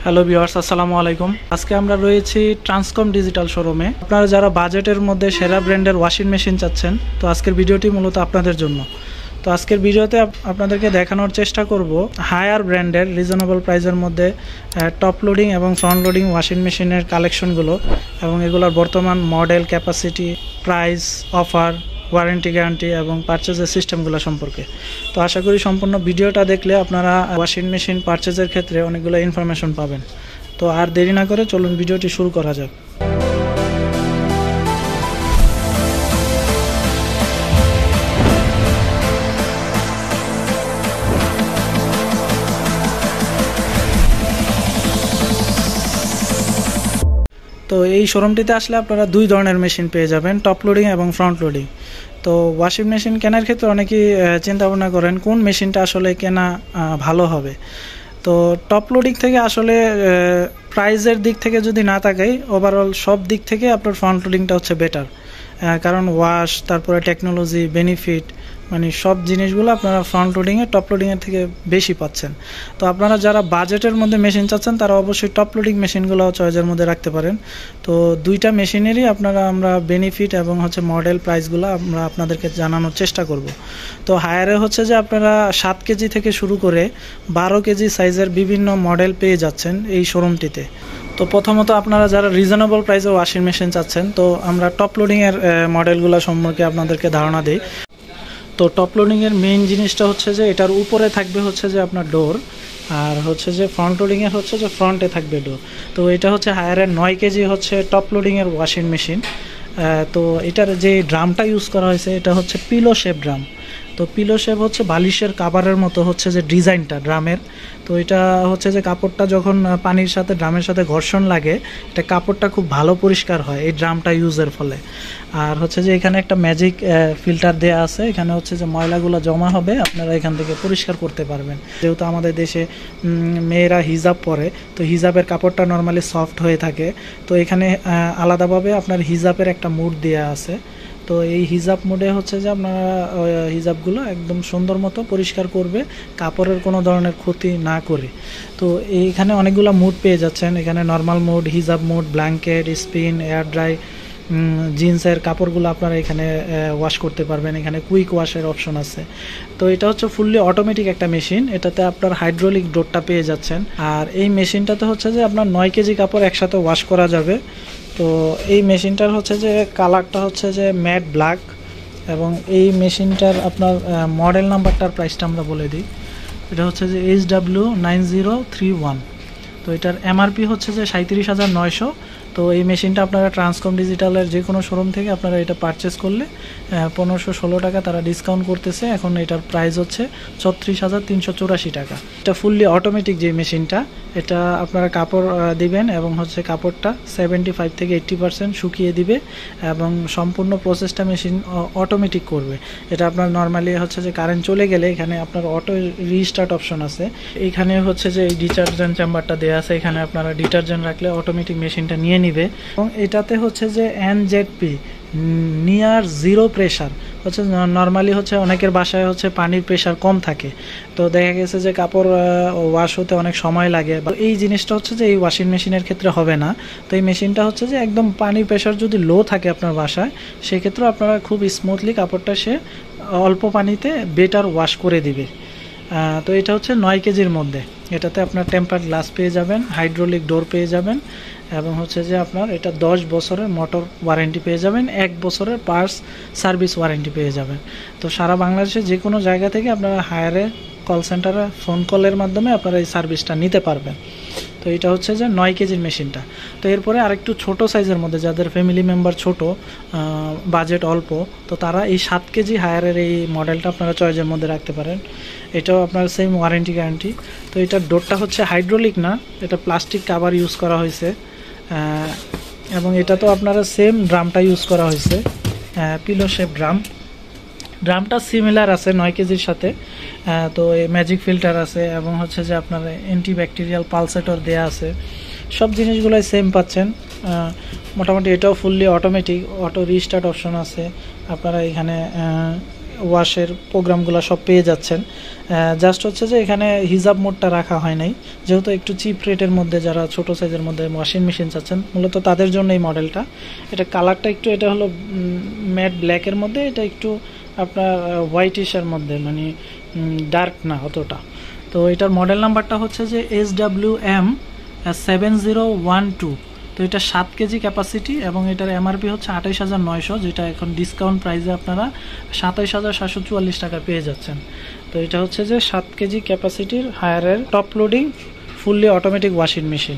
Hello viewers, আসসালামু আলাইকুম। আজকে আমরা রয়েছি ট্রান্সকম ডিজিটাল শোরুমে। আপনারা যারা বাজেটের মধ্যে সেরা ব্র্যান্ডের ওয়াশিং মেশিন চাচ্ছেন, তো আজকের ভিডিওটি মূলত আপনাদের জন্য। তো আজকের ভিডিওতে আপনাদেরকে দেখানোর চেষ্টা করব হায়ার ব্র্যান্ডের রিজনেবল প্রাইসের মধ্যে টপ লোডিং এবং ফ্রন্ট লোডিং ওয়াশিং মেশিনের কালেকশনগুলো এবং এগুলোর বর্তমান model, capacity, price, offer, warranty, guarantee এবং পারচেজের সিস্টেমগুলো সম্পর্কে। তো আশা করি সম্পূর্ণ ভিডিওটা দেখলে আপনারা ওয়াশিং মেশিন পারচেজের ক্ষেত্রে অনেকগুলো ইনফরমেশন পাবেন। তো আর দেরি না করে চলুন ভিডিওটি শুরু করা যাক। তো এই শোরুমটিতে আসলে আপনারা দুই ধরনের মেশিন পেয়ে যাবেন, টপ লোডিং এবং ফ্রন্ট লোডিং। তো ওয়াশিং মেশিন কেনার ক্ষেত্রে অনেকেই চিন্তা ভাবনা করেন কোন মেশিনটা আসলে কেনা ভালো হবে। তো টপ লোডিং থেকে আসলে প্রাইজের দিক থেকে যদি না তাকাই, ওভারঅল সব দিক থেকে আপনার ফ্রন্ট লোডিংটা হচ্ছে বেটার, কারণ ওয়াশ, তারপরে টেকনোলজি, বেনিফিট, মানে সব জিনিসগুলো আপনারা ফ্রন্ট লোডিংয়ে টপ লোডিংয়ের থেকে বেশি পাচ্ছেন। তো আপনারা যারা বাজেটের মধ্যে মেশিন চাচ্ছেন তারা অবশ্যই টপ লোডিং মেশিনগুলো চয়েসের মধ্যে রাখতে পারেন। তো দুইটা মেশিনেরই আমরা বেনিফিট এবং হচ্ছে মডেল, প্রাইসগুলো আমরা আপনাদেরকে জানানোর চেষ্টা করব। তো হায়ারে হচ্ছে যে আপনারা 7 কেজি থেকে শুরু করে 12 কেজি সাইজের বিভিন্ন মডেল পেয়ে যাচ্ছেন এই শোরুমটিতে। তো প্রথমত আপনারা যারা রিজনেবল প্রাইসে ওয়াশিং মেশিন চাচ্ছেন, তো আমরা টপ লোডিংয়ের মডেলগুলো সম্পর্কে আপনাদেরকে ধারণা দিই। তো টপ লোডিংয়ের মেইন জিনিসটা হচ্ছে যে এটার উপরে থাকবে হচ্ছে যে আপনার ডোর, আর হচ্ছে যে ফ্রন্ট লোডিংয়ের হচ্ছে যে ফ্রন্টে থাকবে ডোর। তো এটা হচ্ছে হায়ারের 9 কেজি হচ্ছে টপ লোডিংয়ের ওয়াশিং মেশিন। তো এটার যে ড্রামটা ইউজ করা হয়েছে এটা হচ্ছে পিলো শেপ ড্রাম। তো পিলো শেপ হচ্ছে বালিশের কাভারের মতো হচ্ছে যে ডিজাইনটা ড্রামের। তো এটা হচ্ছে যে কাপড়টা যখন পানির সাথে ড্রামের সাথে ঘর্ষণ লাগে, এটা কাপড়টা খুব ভালো পরিষ্কার হয় এই ড্রামটা ইউজের ফলে। আর হচ্ছে যে এখানে একটা ম্যাজিক ফিল্টার দেওয়া আছে, এখানে হচ্ছে যে ময়লাগুলো জমা হবে, আপনারা এখান থেকে পরিষ্কার করতে পারবেন। যেহেতু আমাদের দেশে মেয়েরা হিজাব পরে, তো হিজাবের কাপড়টা নর্মালি সফট হয়ে থাকে। তো এখানে আলাদাভাবে আপনার হিজাবের একটা মুড দেওয়া আছে। তো এই হিজাব মোডে হচ্ছে যে আপনারা হিজাবগুলো একদম সুন্দর মতো পরিষ্কার করবে, কাপড়ের কোনো ধরনের ক্ষতি না করে। তো এইখানে অনেকগুলো মুড পেয়ে যাচ্ছেন, এখানে নর্মাল মুড, হিজাব mood, blanket, spin, air dry, জিন্সের কাপড়গুলো আপনারা এখানে ওয়াশ করতে পারবেন। এখানে কুইক ওয়াশের অপশন আছে। তো এটা হচ্ছে ফুললি অটোমেটিক একটা মেশিন, এটাতে আপনার হাইড্রোলিক ডোরটা পেয়ে যাচ্ছেন। আর এই মেশিনটাতে হচ্ছে যে আপনার 9 কেজি কাপড় একসাথে ওয়াশ করা যাবে। তো এই মেশিনটার হচ্ছে যে কালারটা হচ্ছে যে ম্যাট ব্ল্যাক, এবং এই মেশিনটার আপনার মডেল নাম্বারটার প্রাইসটা আমরা বলে দিই। এটা হচ্ছে যে HW9031। তো এটার এমআরপি হচ্ছে যে 37,900। তো এই মেশিনটা আপনারা ট্রান্সকম ডিজিটালের যে কোনো শোরুম থেকে আপনারা এটা পারচেস করলে 1516 টাকা তারা ডিসকাউন্ট করতেছে। এখন এটার প্রাইস হচ্ছে 36,384 টাকা। এটা ফুললি অটোমেটিক যে মেশিনটা, এটা আপনারা কাপড় দিবেন এবং হচ্ছে কাপড়টা 75 থেকে 80% শুকিয়ে দিবে এবং সম্পূর্ণ প্রসেসটা মেশিন অটোমেটিক করবে। এটা আপনার নর্মালি হচ্ছে যে কারেন্ট চলে গেলে এখানে আপনার অটো রিস্টার্ট অপশন আছে। এইখানে হচ্ছে যে এই ডিটারজেন্ট চেম্বারটা দেওয়া আছে, এখানে আপনারা ডিটারজেন্ট রাখলে অটোমেটিক মেশিনটা নিয়ে নিবে। এবং এটাতে হচ্ছে যে NZP নিয়ার জিরো প্রেশার হচ্ছে। নর্মালি হচ্ছে অনেকের বাসায় হচ্ছে পানির প্রেশার কম থাকে, তো দেখা গেছে যে কাপড় ওয়াশ হতে অনেক সময় লাগে। এই জিনিসটা হচ্ছে যে এই ওয়াশিং মেশিনের ক্ষেত্রে হবে না। তো এই মেশিনটা হচ্ছে যে একদম পানির প্রেশার যদি লো থাকে আপনার বাসায়, সেক্ষেত্রে আপনারা খুব স্মুথলি কাপড়টা সে অল্প পানিতে বেটার ওয়াশ করে দিবে। তো এটা হচ্ছে 9 কেজির মধ্যে। এটাতে আপনার টেম্পারড গ্লাস পেয়ে যাবেন, হাইড্রোলিক ডোর পেয়ে যাবেন, এবং হচ্ছে যে আপনার এটা 10 বছরের মোটর ওয়ারেন্টি পেয়ে যাবেন, 1 বছরের পার্টস সার্ভিস ওয়ারেন্টি পেয়ে যাবেন। তো সারা বাংলাদেশে যে কোনো জায়গা থেকে আপনারা হায়ারে কল সেন্টারে ফোন কলের মাধ্যমে আপনারা এই সার্ভিসটা নিতে পারবেন। তো এটা হচ্ছে যে 9 কেজির মেশিনটা। তো এরপরে আরেকটু ছোট সাইজের মধ্যে যাদের ফ্যামিলি মেম্বার ছোট, বাজেট অল্প, তো তারা এই 7 কেজি হায়ারের এই মডেলটা আপনারা চয়েসের মধ্যে রাখতে পারেন। এটাও আপনার সেম ওয়ারেন্টি, গ্যারান্টি। তো এটার ডোরটা হচ্ছে হাইড্রোলিক না, এটা প্লাস্টিক কাভার ইউজ করা হয়েছে, এবং এটা তো আপনারা সেম ড্রামটা ইউজ করা হয়েছে, পিলো শেপ ড্রামটা সিমিলার আছে 9 কেজির সাথে। তো এই ম্যাজিক ফিল্টার আছে এবং হচ্ছে যে আপনার অ্যান্টিব্যাকটেরিয়াল পালসেটর দেয়া আছে, সব জিনিসগুলোই সেম পাচ্ছেন। মোটামুটি এটাও fully automatic, auto restart option আছে। আপনারা এখানে ওয়াশের প্রোগ্রামগুলো সব পেয়ে যাচ্ছেন। জাস্ট হচ্ছে যে এখানে হিজাব মোডটা রাখা হয় নাই, যেহেতু একটু চিপ রেটের মধ্যে যারা ছোট সাইজের মধ্যে ওয়াশিং মেশিন চাচ্ছেন মূলত তাদের জন্য এই মডেলটা। এটা কালারটা একটু, এটা হলো ম্যাট ব্ল্যাকের মধ্যে, এটা একটু আপনার হোয়াইটিশের মধ্যে, মানে ডার্ক না অতটা। তো এটার মডেল নাম্বারটা হচ্ছে যে SWM7012। তো এটা 7 কেজি ক্যাপাসিটি এবং এটার এমআরপি হচ্ছে 28,900, যেটা এখন ডিসকাউন্ট প্রাইসে আপনারা 27,744 টাকা পেয়ে যাচ্ছেন। তো এটা হচ্ছে যে 7 কেজি ক্যাপাসিটির হায়ারের top loading fully automatic washing machine.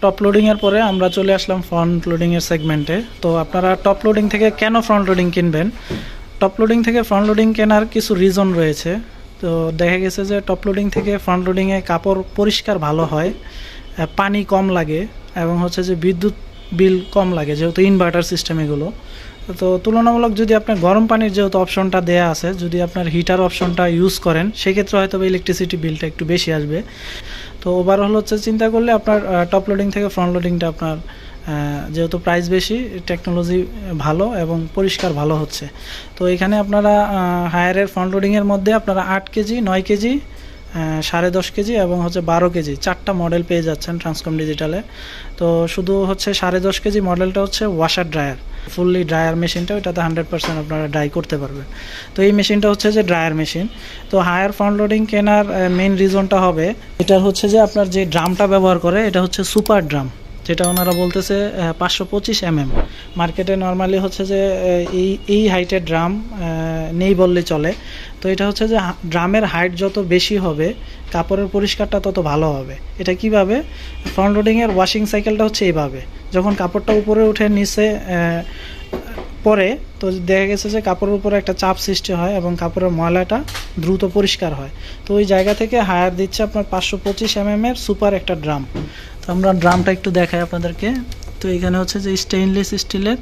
Top লোডিংয়ের পরে আমরা চলে আসলাম ফ্রন্ট লোডিংয়ের সেগমেন্টে। তো আপনারা টপ লোডিং থেকে কেন ফ্রন্ট লোডিং কিনবেন? টপ লোডিং থেকে ফ্রন্ট লোডিং কেনার কিছু রিজন রয়েছে। তো দেখা গেছে যে টপ লোডিং থেকে ফ্রন্ট লোডিংয়ে কাপড় পরিষ্কার ভালো হয়, পানি কম লাগে এবং হচ্ছে যে বিদ্যুৎ বিল কম লাগে, যেহেতু ইনভার্টার সিস্টেম এগুলো। তো তুলনামূলক যদি আপনার গরম পানির যেহেতু অপশনটা দেয়া আছে, যদি আপনার হিটার অপশনটা ইউজ করেন সেক্ষেত্রে হয়তো ইলেকট্রিসিটি বিলটা একটু বেশি আসবে। তো ওভারঅল হচ্ছে চিন্তা করলে আপনার টপ লোডিং থেকে ফ্রন্ট লোডিংটা আপনার যেহেতু প্রাইস বেশি, টেকনোলজি ভালো এবং পরিষ্কার ভালো হচ্ছে। তো এখানে আপনারা হায়ারের ফ্রন্ট লোডিংয়ের মধ্যে আপনারা 8 কেজি, 9 কেজি, 10.5 কেজি এবং হচ্ছে 12 কেজি 4টা মডেল পেয়ে যাচ্ছেন ট্রান্সকম ডিজিটালে। তো শুধু হচ্ছে 10.5 কেজি মডেলটা হচ্ছে ওয়াশার ড্রায়ার, ফুললি ড্রায়ার মেশিনটা, ওইটাতে 100% আপনারা ড্রাই করতে পারবেন। তো এই মেশিনটা হচ্ছে যে ড্রায়ার মেশিন। তো হায়ার ফ্রন্ট লোডিং কেনার মেইন রিজনটা হবে এটা হচ্ছে যে আপনার যে ড্রামটা ব্যবহার করে এটা হচ্ছে সুপার ড্রাম, যেটা ওনারা বলতেছে 525 mm। মার্কেটে নর্মালি হচ্ছে যে এই হাইটের ড্রাম নেই বললে চলে। তো এটা হচ্ছে যে ড্রামের হাইট যত বেশি হবে কাপড়ের পরিষ্কারটা তত ভালো হবে। এটা কিভাবে? ফ্রন্ট লোডিংয়ের ওয়াশিং সাইকেলটা হচ্ছে এইভাবে, যখন কাপড়টা উপরে উঠে নিচে পরে তো দেখা গেছে যে কাপড়ের উপরে একটা চাপ সৃষ্টি হয় এবং কাপড়ের ময়লাটা দ্রুত পরিষ্কার হয়। তো ওই জায়গা থেকে হায়ার দিচ্ছে আপনার 525 mm এর সুপার একটা ড্রাম। তো আমরা ড্রামটা একটু দেখাই আপনাদেরকে। তো এখানে হচ্ছে যে স্টেইনলেস স্টিলের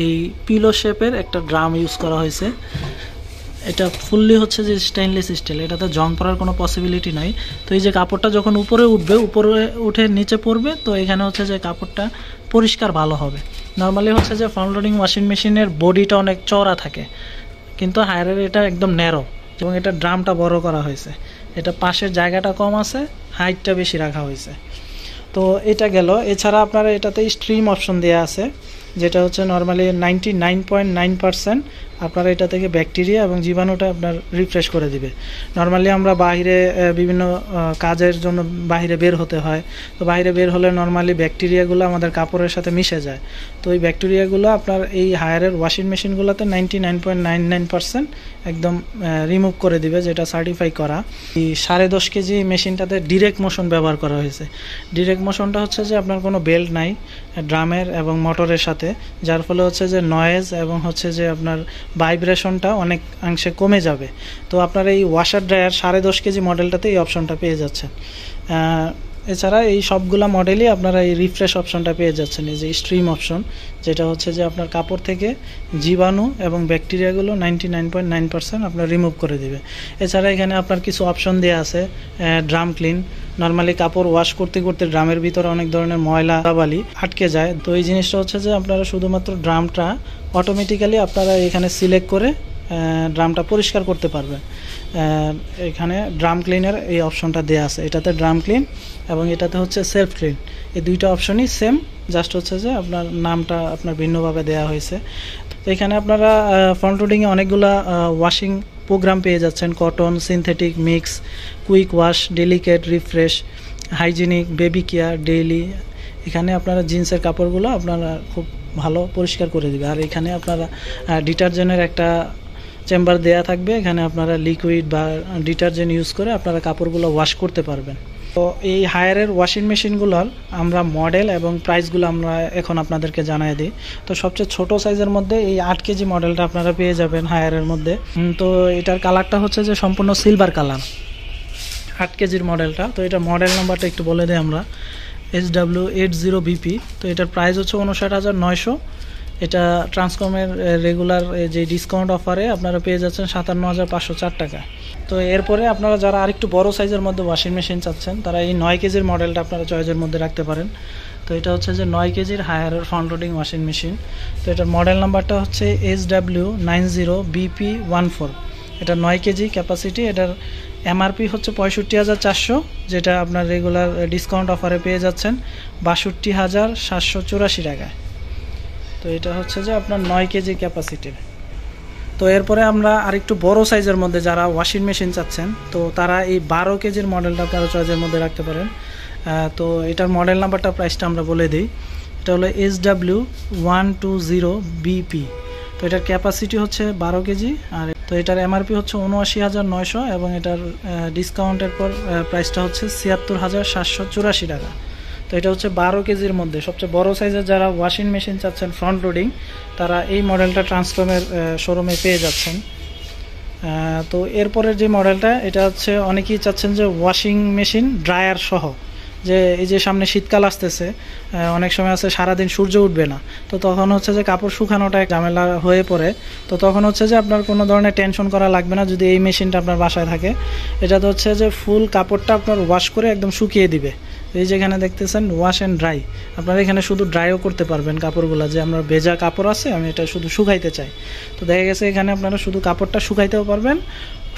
এই পিলো শেপের একটা ড্রাম ইউজ করা হয়েছে। এটা ফুললি হচ্ছে যে স্টেইনলেস স্টিল, এটাতে জং পড়ার কোনো পসিবিলিটি নাই। তো এই যে কাপড়টা যখন উপরে উঠবে, উপরে উঠে নিচে পড়বে, তো এখানে হচ্ছে যে কাপড়টা পরিষ্কার ভালো হবে। নর্মালি হচ্ছে যে ফ্রন্ট লোডিং ওয়াশিং মেশিনের বডিটা অনেক চওড়া থাকে, কিন্তু হায়ারের এটা একদম ন্যারো এবং এটা ড্রামটা বড় করা হয়েছে। এটা পাশের জায়গাটা কম আছে, হাইটটা বেশি রাখা হয়েছে। তো এটা গেল। এছাড়া আপনারা এটাতে স্ট্রিম অপশন দেওয়া আছে, যেটা হচ্ছে নর্মালি 99.9% আপনারা এটা থেকে ব্যাকটেরিয়া এবং জীবাণুটা আপনার রিফ্রেশ করে দিবে। নর্মালি আমরা বাইরে বিভিন্ন কাজের জন্য বাইরে বের হতে হয়, তো বাইরে বের হলে নর্মালি ব্যাকটেরিয়াগুলো আমাদের কাপড়ের সাথে মিশে যায়। তো এই ব্যাকটেরিয়াগুলো আপনার এই হায়ারের ওয়াশিং মেশিনগুলোতে 99.99% একদম রিমুভ করে দিবে, যেটা সার্টিফাই করা। এই 10.5 কেজি মেশিনটাতে ডিরেক্ট মোশন ব্যবহার করা হয়েছে। ডিরেক্ট মোশনটা হচ্ছে যে আপনার কোনো বেল্ট নাই ড্রামের এবং মোটরের সাথে, যার ফলে হচ্ছে যে নয়েজ এবং হচ্ছে যে আপনার ভাইব্রেশনটা অনেক অংশে কমে যাবে। তো আপনার এই ওয়াশার ড্রায়ার 10.5 কেজি মডেলটাতে এই অপশনটা পেয়ে যাচ্ছেন। এছাড়া এই সবগুলা মডেলই আপনারা এই রিফ্রেশ অপশনটা পেয়ে যাচ্ছেন, এই যে স্ট্রিম অপশন, যেটা হচ্ছে যে আপনার কাপড় থেকে জীবাণু এবং ব্যাকটেরিয়াগুলো 99.9% আপনার রিমুভ করে দিবে। এছাড়া এখানে আপনার কিছু অপশন দেওয়া আছে ড্রাম ক্লিন। নর্মালি কাপড় ওয়াশ করতে করতে ড্রামের ভিতরে অনেক ধরনের ময়লা বালি আটকে যায়, তো এই জিনিসটা হচ্ছে যে আপনারা শুধুমাত্র ড্রামটা অটোমেটিক্যালি আপনারা এখানে সিলেক্ট করে ড্রামটা পরিষ্কার করতে পারবেন। এখানে ড্রাম ক্লিনের এই অপশনটা দেওয়া আছে, এটাতে ড্রাম ক্লিন এবং এটাতে হচ্ছে সেলফ ক্লিন, এই দুইটা অপশনই সেম, জাস্ট হচ্ছে যে আপনার নামটা আপনার ভিন্নভাবে দেওয়া হয়েছে। তো এখানে আপনারা ফ্রন্ট লোডিংয়ে অনেকগুলা ওয়াশিং প্রোগ্রাম পেয়ে যাচ্ছেন, cotton, synthetic, mix, quick wash, delicate, refresh, hygienic, baby care, daily. এখানে আপনারা জিন্সের কাপড়গুলো আপনারা খুব ভালো পরিষ্কার করে দিবে। আর এখানে আপনারা ডিটারজেন্টের একটা চেম্বার দেয়া থাকবে, এখানে আপনারা লিকুইড বা ডিটারজেন্ট ইউজ করে আপনারা কাপড়গুলো ওয়াশ করতে পারবেন। তো এই হায়ারের ওয়াশিং মেশিনগুলোর আমরা মডেল এবং প্রাইসগুলো আমরা এখন আপনাদেরকে জানাই দিই। তো সবচেয়ে ছোট সাইজের মধ্যে এই 8 কেজি মডেলটা আপনারা পেয়ে যাবেন হায়ারের মধ্যে। তো এটার কালারটা হচ্ছে যে সম্পূর্ণ সিলভার কালার, 8 কেজির মডেলটা। তো এটার মডেল নাম্বারটা একটু বলে দিই আমরা, SW80BP। তো এটার প্রাইস হচ্ছে 59,900 এটা ট্রান্সকমের রেগুলার যে ডিসকাউন্ট অফারে আপনারা পেয়ে যাচ্ছেন 57,504 টাকা। তো এরপরে আপনারা যারা আরেকটু বড় সাইজের মধ্যে ওয়াশিং মেশিন চাচ্ছেন তারা এই 9 কেজির মডেলটা আপনারা চয়েসের মধ্যে রাখতে পারেন। তো এটা হচ্ছে যে 9 কেজির হায়ারের ফ্রন্ট লোডিং ওয়াশিং মেশিন। তো এটার মডেল নাম্বারটা হচ্ছে SW90BP14। এটা 9 কেজি ক্যাপাসিটি। এটার এমআরপি হচ্ছে 65,400, যেটা আপনার রেগুলার ডিসকাউন্ট অফারে পেয়ে যাচ্ছেন 62,784 টাকায়। তো এটা হচ্ছে যে আপনার 9 কেজি ক্যাপাসিটির। তো এরপরে আমরা আরেকটু বড় সাইজের মধ্যে যারা ওয়াশিং মেশিন চাচ্ছেন তো তারা এই 12 কেজির মডেলটা আপনারা চয়েসের মধ্যে রাখতে পারেন। তো এটার মডেল নাম্বারটা প্রাইসটা আমরা বলে দিই। এটা হলো SW120BP। তো এটার ক্যাপাসিটি হচ্ছে 12 কেজি আর তো এটার এমআরপি হচ্ছে 79,900 এবং এটার ডিসকাউন্টের পর প্রাইসটা হচ্ছে 76,784 টাকা। তো এটা হচ্ছে 12 কেজির মধ্যে সবচেয়ে বড় সাইজের যারা ওয়াশিং মেশিন চাচ্ছেন ফ্রন্ট লোডিং তারা এই মডেলটা ট্রান্সকমের শোরুমে পেয়ে যাচ্ছেন। তো এরপরের যে মডেলটা এটা হচ্ছে অনেকেই চাচ্ছেন যে ওয়াশিং মেশিন ড্রায়ার সহ, যে এই যে সামনে শীতকাল আসতেছে, অনেক সময় আছে সারাদিন সূর্য উঠবে না, তো তখন হচ্ছে যে কাপড় শুকানোটা এক ঝামেলা হয়ে পড়ে। তো তখন হচ্ছে যে আপনার কোনো ধরনের টেনশন করা লাগবে না যদি এই মেশিনটা আপনার বাসায় থাকে। এটা তো হচ্ছে যে ফুল কাপড়টা আপনার ওয়াশ করে একদম শুকিয়ে দিবে। এই যেখানে দেখতেছেন ওয়াশ অ্যান্ড ড্রাই, আপনারা এখানে শুধু ড্রাইও করতে পারবেন কাপড়গুলো, যে আপনার ভেজা কাপড় আছে আমি এটা শুধু শুকাইতে চাই, তো দেখা গেছে এখানে আপনারা শুধু কাপড়টা শুকাইতেও পারবেন,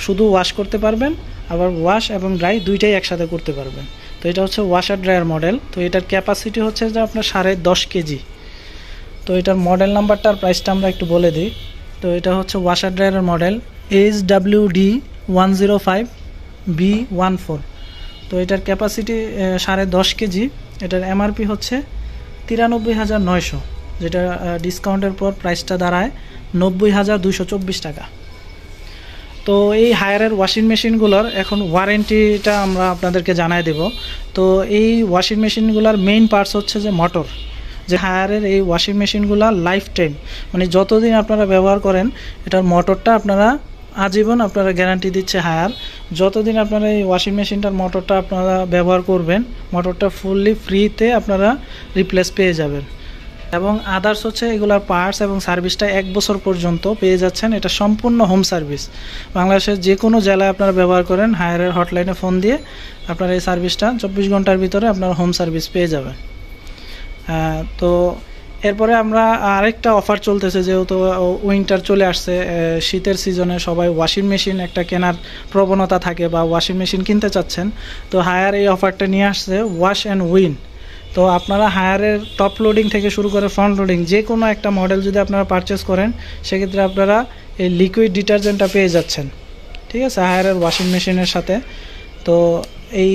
শুধু ওয়াশ করতে পারবেন, আবার ওয়াশ এবং ড্রাই দুইটাই একসাথে করতে পারবেন। তো এটা হচ্ছে ওয়াশার ড্রায়ার মডেল। তো এটার ক্যাপাসিটি হচ্ছে যে আপনার 10.5 কেজি। তো এটার মডেল নাম্বারটার প্রাইসটা আমরা একটু বলে দিই। তো এটা হচ্ছে ওয়াশার ড্রায়ারের মডেল SWD105B14। তো এটার ক্যাপাসিটি 10.5 কেজি। এটার এমআরপি হচ্ছে 93,900, যেটা ডিসকাউন্টের পর প্রাইসটা দাঁড়ায় 90,224 টাকা। তো এই হায়ারের ওয়াশিং মেশিনগুলোর এখন ওয়ারেন্টিটা আমরা আপনাদেরকে জানাই দেব। তো এই ওয়াশিং মেশিনগুলোর মেইন পার্টস হচ্ছে যে মোটর, যে হায়ারের এই ওয়াশিং মেশিনগুলো লাইফ টাইম মানে যতদিন আপনারা ব্যবহার করেন এটার মোটরটা আপনারা আজীবন আপনারা গ্যারান্টি দিচ্ছে হায়ার। যতদিন আপনারা এই ওয়াশিং মেশিনটার মোটরটা আপনারা ব্যবহার করবেন মোটরটা ফুললি ফ্রিতে আপনারা রিপ্লেস পেয়ে যাবেন, এবং আদার্স হচ্ছে এগুলার পার্টস এবং সার্ভিসটা 1 বছর পর্যন্ত পেয়ে যাচ্ছেন। এটা সম্পূর্ণ হোম সার্ভিস, বাংলাদেশের যে কোনো জেলায় আপনারা ব্যবহার করেন হায়ারের হটলাইনে ফোন দিয়ে আপনারা এই সার্ভিসটা 24 ঘন্টার ভিতরে আপনারা হোম সার্ভিস পেয়ে যাবেন। তো এরপরে আমরা আরেকটা অফার চলতেছে, যেহেতু উইন্টার চলে আসছে, শীতের সিজনে সবাই ওয়াশিং মেশিন একটা কেনার প্রবণতা থাকে বা ওয়াশিং মেশিন কিনতে চাচ্ছেন, তো হায়ার এই অফারটা নিয়ে আসছে ওয়াশ অ্যান্ড উইন। তো আপনারা হায়ারের টপ লোডিং থেকে শুরু করে ফ্রন্ট লোডিং যে কোনো একটা মডেল যদি আপনারা পারচেস করেন সেক্ষেত্রে আপনারা এই লিকুইড ডিটারজেন্টটা পেয়ে যাচ্ছেন, ঠিক আছে, হায়ারের ওয়াশিং মেশিনের সাথে। তো এই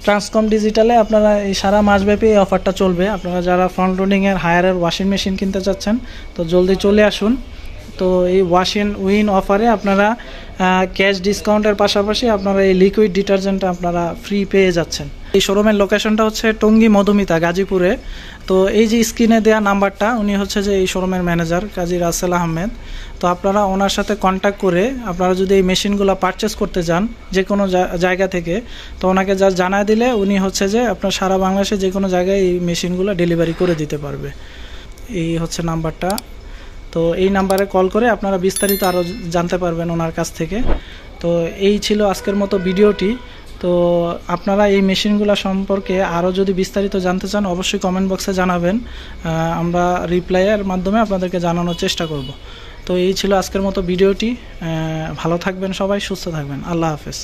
ট্রান্সকম ডিজিটালে আপনারা এই সারা মাসব্যাপী এই অফারটা চলবে। আপনারা যারা ফ্রন্ট লোডিংয়ের হায়ারের ওয়াশিং মেশিন কিনতে চাচ্ছেন তো জলদি চলে আসুন। তো এই ওয়াশ অ্যান্ড উইন অফারে আপনারা ক্যাশ ডিসকাউন্টের পাশাপাশি আপনারা এই লিকুইড ডিটারজেন্টটা আপনারা ফ্রি পেয়ে যাচ্ছেন। এই শোরুমের লোকেশনটা হচ্ছে টঙ্গী মধুমিতা গাজীপুরে। তো এই যে স্ক্রিনে দেওয়া নাম্বারটা উনি হচ্ছে যে এই শোরুমের ম্যানেজার কাজী রাসেল আহমেদ। তো আপনারা ওনার সাথে কন্ট্যাক্ট করে আপনারা যদি এই মেশিনগুলো পারচেস করতে চান যে কোনো জায়গা থেকে তো ওনাকে যা জানায় দিলে উনি হচ্ছে যে আপনার সারা বাংলাদেশে যে কোনো জায়গায় এই মেশিনগুলো ডেলিভারি করে দিতে পারবে। এই হচ্ছে নাম্বারটা। তো এই নাম্বারে কল করে আপনারা বিস্তারিত আরও জানতে পারবেন ওনার কাছ থেকে। তো এই ছিল আজকের মতো ভিডিওটি। তো আপনারা এই মেশিনগুলো সম্পর্কে আরও যদি বিস্তারিত জানতে চান অবশ্যই কমেন্ট বক্সে জানাবেন, আমরা রিপ্লাইয়ের মাধ্যমে আপনাদেরকে জানানোর চেষ্টা করব। তো এই ছিল আজকের মতো ভিডিওটি। ভালো থাকবেন সবাই, সুস্থ থাকবেন, আল্লাহ হাফেজ।